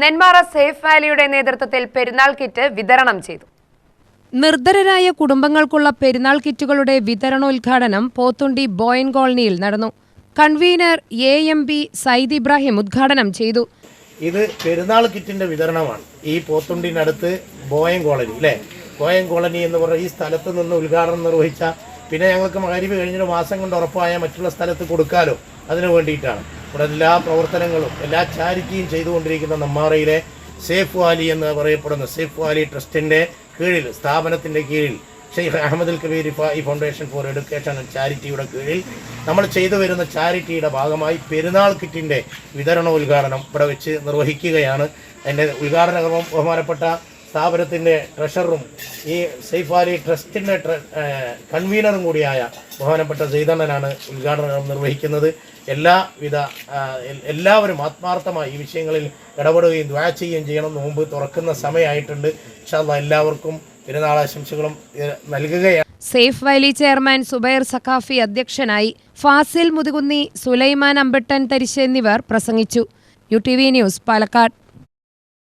Nenmara safe വാലിയുടെ നേതൃത്വത്തിൽ പെരുന്നാൾ kit വിതരണം ചെയ്തു. നിർധരരായ കുടുംബങ്ങൾക്കുള്ള പെരുന്നാൾ കിറ്റുകളുടെ വിതരണോദ്ഘാടനം പോത്തുണ്ടി ബോയൻ കോളനിയിൽ നടന്നു. കൺവീനർ AMB സയ്യിദ് ഇബ്രാഹിം ഉദ്ഘാടനം ചെയ്തു. ഇത് പെരുന്നാൾ കിറ്റിന്റെ വിതരണമാണ്. ഈ പോത്തുണ്ടിനടുത്ത് ബോയൻ കോളനി അല്ലേ, ബോയൻ കോളനി എന്ന് പറഞ്ഞ ഈ സ്ഥലത്ത് നിന്ന് ഉദ്ഘാടനം നിർവഹിച്ച, പിന്നെ ഞങ്ങൾക്ക് മഗ്‌രിബ് കഴിഞ്ഞൊരു മാസം കൊണ്ട് ഉറപ്പായ മറ്റുള്ള സ്ഥലത്ത് കൊടുക്കാലോ, അതിനു വേണ്ടിയിട്ടാണ് ഇവിടെ എല്ലാ പ്രവർത്തനങ്ങളും എല്ലാ ചാരിറ്റിയും ചെയ്തുകൊണ്ടിരിക്കുന്ന നെന്മാറയിലെ സേഫ് വാലി എന്ന് പറയപ്പെടുന്ന സേഫ് വാലി ട്രസ്റ്റിൻ്റെ കീഴിൽ, സ്ഥാപനത്തിൻ്റെ കീഴിൽ, Sheikh Ahmed Al Kabir Rifai foundation for education and ചാരിറ്റിയുടെ കീഴിൽ നമ്മൾ ചെയ്തു വരുന്ന ചാരിറ്റിയുടെ ഭാഗമായി പെരുന്നാൾ കിറ്റിൻ്റെ വിതരണോദ്ഘാടനം ഇവിടെ വെച്ച് നിർവഹിക്കുകയാണ്. അതിൻ്റെ ഉദ്ഘാടന ക്രമം ബഹുമാനപ്പെട്ട സ്ഥാപനത്തിൻ്റെ ട്രഷററും ഈ സേഫ് വാലി ട്രസ്റ്റിൻ്റെ കൺവീനറും കൂടിയായ ബഹുമാനപ്പെട്ട സൈദണ്ണനാണ് ഉദ്ഘാടനം നിർവഹിക്കുന്നത്. എല്ലാവരും ആത്മാർത്ഥമായി ഈ വിഷയങ്ങളിൽ ഇടപെടുകയും ദുആ ചെയ്യുകയും ചെയ്യണം. നോമ്പ് തുറക്കുന്ന സമയമായിട്ടുണ്ട്. ഇൻഷാ അല്ലാഹ് എല്ലാവർക്കും പെരുന്നാൾ ആശംസകളും നൽകുകയാണ്. Safe valley chairman Zubair Saqafi അധ്യക്ഷനായി. ഫാസിൽ മുതുകുന്നി, സുലൈമാൻ അമ്പട്ടൻ തരിശ് എന്നിവർ പ്രസംഗിച്ചു. UTV news, Palakkad.